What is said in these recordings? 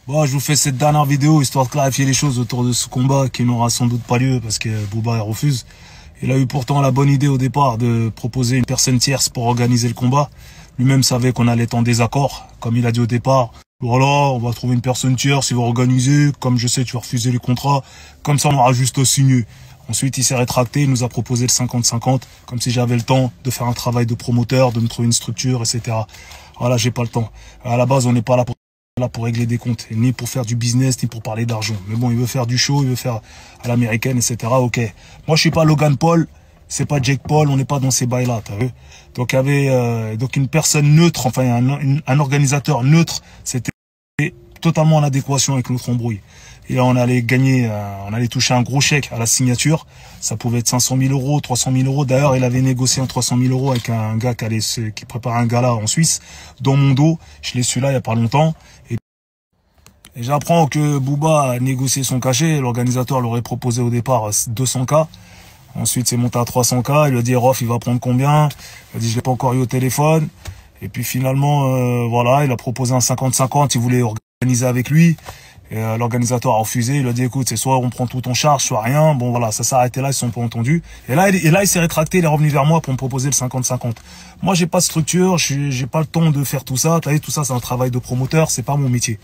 Bon, je vous fais cette dernière vidéo histoire de clarifier les choses autour de ce combat qui n'aura sans doute pas lieu parce que Booba refuse. Il a eu pourtant la bonne idée au départ de proposer une personne tierce pour organiser le combat. Lui-même savait qu'on allait être en désaccord. Comme il a dit au départ, voilà, on va trouver une personne tierce, il va organiser. Comme je sais, tu vas refuser les contrats. Comme ça, on aura juste à signer. Ensuite, il s'est rétracté, il nous a proposé le 50-50, comme si j'avais le temps de faire un travail de promoteur, de me trouver une structure, etc. Voilà, j'ai pas le temps. À la base, on n'est pas là pour régler des comptes, ni pour faire du business, ni pour parler d'argent. Mais bon, il veut faire du show, il veut faire à l'américaine, etc. Ok. Moi, je suis pas Logan Paul, c'est pas Jake Paul, on n'est pas dans ces bails-là, t'as vu? Donc, il y avait donc une personne neutre, enfin un organisateur neutre, c'était totalement en adéquation avec notre embrouille. Et là, on allait gagner, on allait toucher un gros chèque à la signature. Ça pouvait être 500 000 euros, 300 000 euros. D'ailleurs, il avait négocié un 300 000 euros avec un gars qui prépare un gala en Suisse, dans mon dos. Je l'ai su là il y a pas longtemps. Et j'apprends que Booba a négocié son cachet. L'organisateur l'aurait proposé au départ 200K. Ensuite, c'est monté à 300K. Il lui a dit, Rof, il va prendre combien? Il a dit, je l'ai pas encore eu au téléphone. Et puis finalement, voilà, il a proposé un 50-50. Il voulait organiser avec lui. Et l'organisateur a refusé, il a dit écoute, c'est soit on prend tout en charge, soit rien. Bon voilà, ça s'est arrêté là, ils se sont pas entendus. Et là il s'est rétracté, il est revenu vers moi pour me proposer le 50-50. Moi j'ai pas de structure, j'ai pas le temps de faire tout ça. T'as vu, tout ça c'est un travail de promoteur, c'est pas mon métier.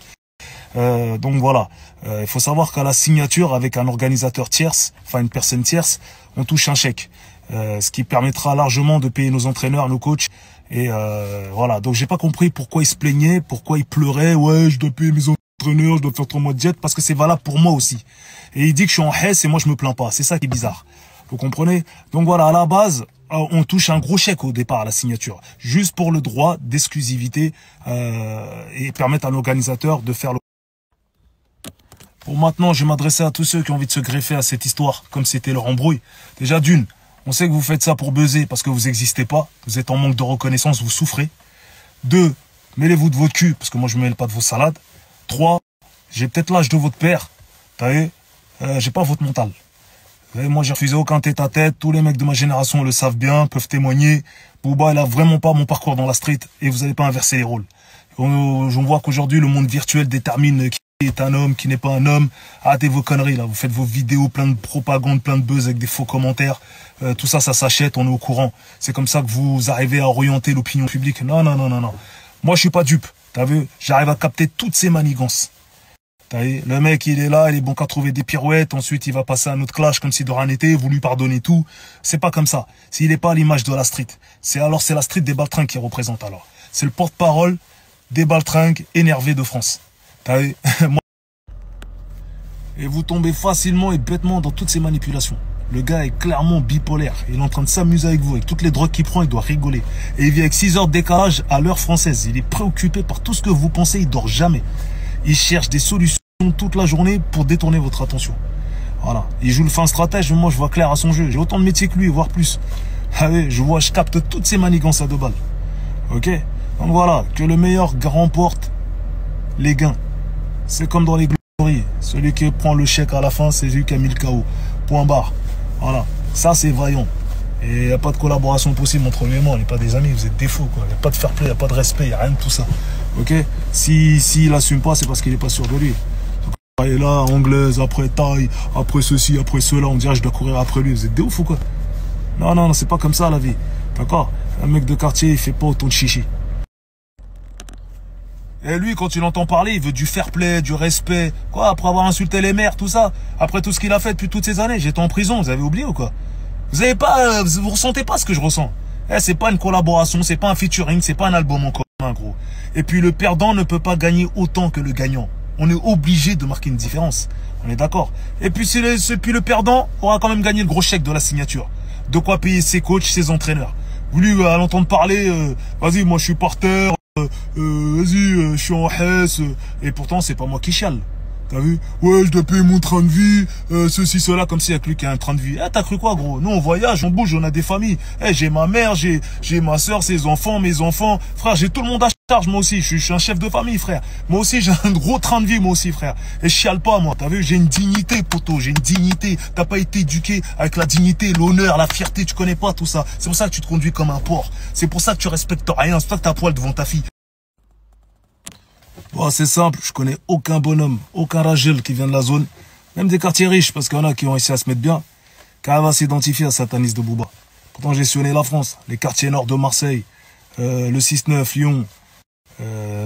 Donc voilà, il faut savoir qu'à la signature avec un organisateur tierce, enfin une personne tierce, on touche un chèque, ce qui permettra largement de payer nos entraîneurs, nos coachs. Et voilà, donc j'ai pas compris pourquoi il se plaignait, pourquoi il pleurait. Ouais, je dois payer mes entraîneurs, je dois faire 3 mois de jet, parce que c'est valable pour moi aussi. Et il dit que je suis en Hesse et moi je me plains pas. C'est ça qui est bizarre. Vous comprenez? Donc voilà, à la base, on touche un gros chèque au départ à la signature, juste pour le droit d'exclusivité et permettre à l'organisateur de faire le... Bon, maintenant, je vais m'adresser à tous ceux qui ont envie de se greffer à cette histoire, comme c'était leur embrouille. Déjà d'une, on sait que vous faites ça pour buzzer parce que vous n'existez pas, vous êtes en manque de reconnaissance, vous souffrez. 2, mêlez-vous de votre cul, parce que moi je me mêle pas de vos salades. 3, j'ai peut-être l'âge de votre père, t'as vu, j'ai pas votre mental. Moi j'ai refusé aucun tête-à-tête, tous les mecs de ma génération le savent bien, peuvent témoigner. Booba il a vraiment pas mon parcours dans la street et vous n'allez pas inverser les rôles. On voit qu'aujourd'hui le monde virtuel détermine qui est un homme, qui n'est pas un homme. Arrêtez vos conneries là, vous faites vos vidéos plein de propagande, plein de buzz avec des faux commentaires. Tout ça, ça s'achète, on est au courant. C'est comme ça que vous arrivez à orienter l'opinion publique. Non. Moi je suis pas dupe. T'as vu, j'arrive à capter toutes ces manigances. T'as vu, le mec, il est là, il est bon qu'à trouver des pirouettes, ensuite il va passer à un autre clash comme si de rien n'était, vous lui pardonnez tout. C'est pas comme ça. S'il n'est pas à l'image de la street, c'est la street des baltringues qui représente alors. C'est le porte-parole des baltringues énervés de France. T'as vu. Et vous tombez facilement et bêtement dans toutes ces manipulations. Le gars est clairement bipolaire. Il est en train de s'amuser avec vous. Avec toutes les drogues qu'il prend, il doit rigoler. Et il vit avec 6 heures de décalage à l'heure française. Il est préoccupé par tout ce que vous pensez. Il dort jamais. Il cherche des solutions toute la journée pour détourner votre attention. Voilà. Il joue le fin stratège. Moi, je vois clair à son jeu. J'ai autant de métiers que lui, voire plus. Allez, je capte toutes ces manigances à 2 balles. Ok? Donc voilà. Que le meilleur remporte les gains. C'est comme dans les glories. Celui qui prend le chèque à la fin, c'est lui qui a mis le KO. Point barre. Voilà, ça c'est vaillant. Et il n'y a pas de collaboration possible entre lui et moi, on n'est pas des amis, vous êtes des fous quoi. Il n'y a pas de fair play, il n'y a pas de respect, il n'y a rien de tout ça. Ok? S'il n'assume pas, c'est parce qu'il n'est pas sûr de lui. Et là, anglaise, après taille, après ceci, après cela, on dirait je dois courir après lui. Vous êtes des ouf ou quoi? Non, c'est pas comme ça la vie. D'accord? Un mec de quartier, il fait pas autant de chichi. Et lui, quand il entend parler, il veut du fair play, du respect. Quoi, après avoir insulté les mères, tout ça. Après tout ce qu'il a fait depuis toutes ces années. J'étais en prison, vous avez oublié ou quoi? Vous ressentez pas ce que je ressens. C'est pas une collaboration, c'est pas un featuring, c'est pas un album en commun, gros. Et puis le perdant ne peut pas gagner autant que le gagnant. On est obligé de marquer une différence. On est d'accord. Et puis, le perdant aura quand même gagné le gros chèque de la signature. De quoi payer ses coachs, ses entraîneurs. Lui, à l'entendre parler, vas-y, moi je suis par terre. Vas-y, je suis en Hesse. Et pourtant, c'est pas moi qui chiale. T'as vu? Ouais, je dois payer mon train de vie, ceci, cela, comme s'il y a que lui qui a un train de vie. T'as cru quoi, gros? Nous, on voyage, on bouge, on a des familles. J'ai ma mère, j'ai ma soeur, ses enfants, mes enfants. Frère, j'ai tout le monde à charge, moi aussi. Je suis un chef de famille, frère. Moi aussi, j'ai un gros train de vie, moi aussi, frère. Et je chiale pas, moi. T'as vu? J'ai une dignité, poteau. J'ai une dignité. T'as pas été éduqué avec la dignité, l'honneur, la fierté. Tu connais pas tout ça. C'est pour ça que tu te conduis comme un porc. C'est pour ça que tu respectes rien. C'est pour ça que t'as poil devant ta fille. Bon, c'est simple, je connais aucun bonhomme, aucun ragel qui vient de la zone, même des quartiers riches, parce qu'il y en a qui ont réussi à se mettre bien, qui arrivent à s'identifier à Satanis de Booba. Pourtant, j'ai sillonné la France, les quartiers nord de Marseille, le 6-9, Lyon,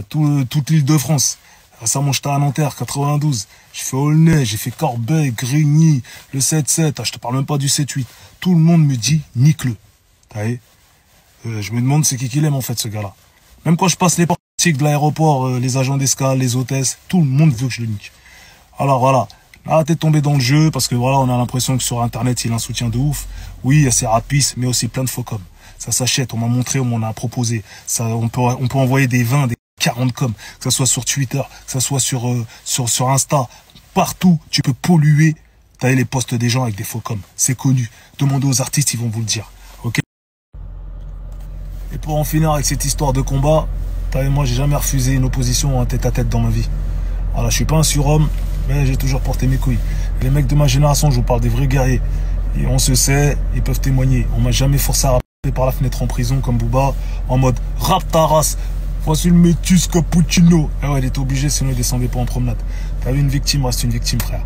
toute l'île de France. Récemment, j'étais à Nanterre, 92. J'ai fait Aulnay, j'ai fait Corbeil, Grigny, le 7-7. Ah, je te parle même pas du 7-8. Tout le monde me dit nique-le. Je me demande c'est qui qu'il aime en fait, ce gars-là. Même quand je passe les portiques de l'aéroport, les agents d'escale, les hôtesses, tout le monde veut que je le nique. Alors voilà, arrêtez de tomber dans le jeu parce que voilà, on a l'impression que sur Internet, il a un soutien de ouf. Oui, il y a ses rapistes, mais aussi plein de faux coms. Ça s'achète, on m'a montré, on m'en a proposé. Ça, on peut envoyer des 20, des 40 coms, que ce soit sur Twitter, que ce soit sur Insta. Partout, tu peux polluer les posts des gens avec des faux coms. C'est connu. Demandez aux artistes, ils vont vous le dire. Ok. Et pour en finir avec cette histoire de combat, moi, j'ai jamais refusé une opposition ou un tête-à-tête dans ma vie. Voilà, je suis pas un surhomme, mais j'ai toujours porté mes couilles. Les mecs de ma génération, je vous parle des vrais guerriers. Et on se sait, ils peuvent témoigner. On m'a jamais forcé à rapper par la fenêtre en prison comme Booba, en mode rap ta race. Voici le métus cappuccino. Ah ouais, il était obligé, sinon il descendait pas en promenade. T'as vu, une victime reste une victime, frère.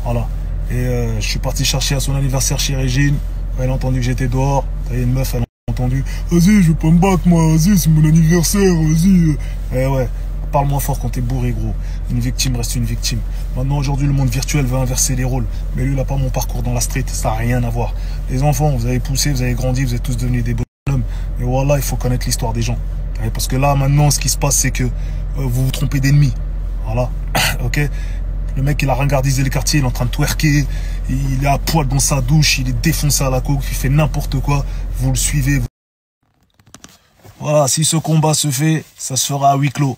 Voilà. Et je suis parti chercher à son anniversaire chez Régine. Elle a entendu que j'étais dehors. T'as vu, une meuf, elle a entendu. Vas-y, je veux pas me battre, moi. Vas-y, c'est mon anniversaire. Vas-y. Eh ouais. Parle moins fort quand t'es bourré, gros. Une victime reste une victime. Maintenant, aujourd'hui, le monde virtuel veut inverser les rôles. Mais lui, il n'a pas mon parcours dans la street. Ça n'a rien à voir. Les enfants, vous avez poussé, vous avez grandi, vous êtes tous devenus des bonhommes. Mais voilà, il faut connaître l'histoire des gens. Parce que là, maintenant, ce qui se passe, c'est que vous vous trompez d'ennemi. Voilà. Ok. Le mec, il a ringardisé les quartiers, il est en train de twerker. Il est à poil dans sa douche, il est défoncé à la coke, il fait n'importe quoi. Vous le suivez. Voilà, si ce combat se fait, ça se fera à huis clos.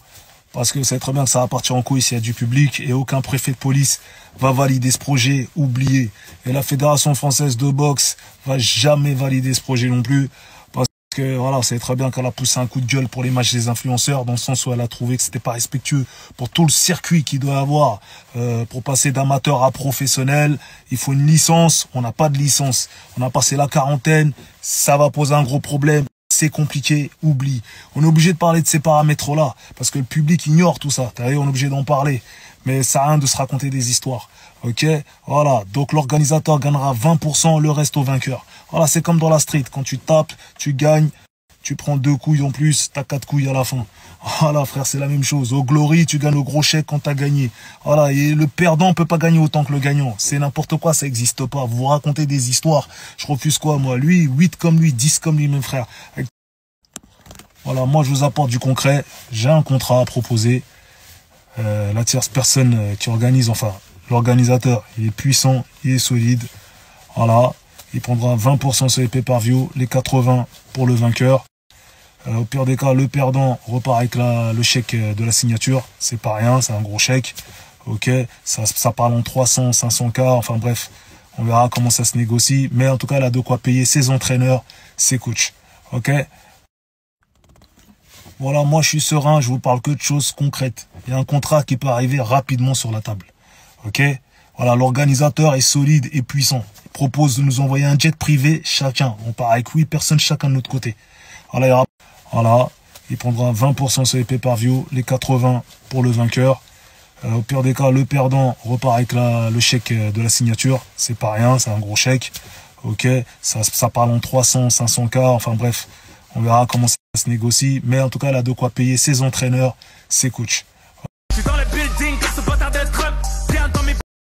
Parce que c'est très bien que ça va partir en couille s'il y a du public et aucun préfet de police va valider ce projet, oublié. Et la Fédération française de boxe va jamais valider ce projet non plus. Parce que voilà, c'est très bien qu'elle a poussé un coup de gueule pour les matchs des influenceurs, dans le sens où elle a trouvé que c'était pas respectueux pour tout le circuit qu'il doit avoir. Pour passer d'amateur à professionnel, il faut une licence. On n'a pas de licence. On a passé la quarantaine. Ça va poser un gros problème. C'est compliqué, oublie. On est obligé de parler de ces paramètres-là, parce que le public ignore tout ça. On est obligé d'en parler. Mais ça sert à rien de se raconter des histoires. Ok. Voilà. Donc l'organisateur gagnera 20%, le reste au vainqueur. Voilà, c'est comme dans la street. Quand tu tapes, tu gagnes, tu prends 2 couilles en plus, t'as 4 couilles à la fin. Voilà, frère, c'est la même chose. Au Glory, tu gagnes au gros chèque quand t'as gagné. Voilà, et le perdant peut pas gagner autant que le gagnant. C'est n'importe quoi, ça existe pas. Vous racontez des histoires. Je refuse quoi, moi? Lui, 8 comme lui, 10 comme lui, mes frères. Voilà, moi, je vous apporte du concret. J'ai un contrat à proposer. La tierce personne qui organise, enfin, l'organisateur, il est puissant, il est solide. Voilà, il prendra 20% sur les pay-per-view, les 80% pour le vainqueur. Au pire des cas, le perdant repart avec le chèque de la signature. C'est pas rien, c'est un gros chèque. Ok, ça parle en 300, 500K, enfin bref. On verra comment ça se négocie. Mais en tout cas, elle a de quoi payer ses entraîneurs, ses coachs. Ok. Voilà, moi je suis serein, je vous parle que de choses concrètes. Il y a un contrat qui peut arriver rapidement sur la table. Ok. Voilà, l'organisateur est solide et puissant. Il propose de nous envoyer un jet privé chacun. On part avec 8 personnes chacun de notre côté. Voilà, il prendra 20% sur les pay-per-view, les 80% pour le vainqueur. Au pire des cas, le perdant repart avec le chèque de la signature. C'est pas rien, c'est un gros chèque. Ok, ça parle en 300, 500K, enfin bref. On verra comment ça se négocie. Mais en tout cas, elle a de quoi payer ses entraîneurs, ses coachs.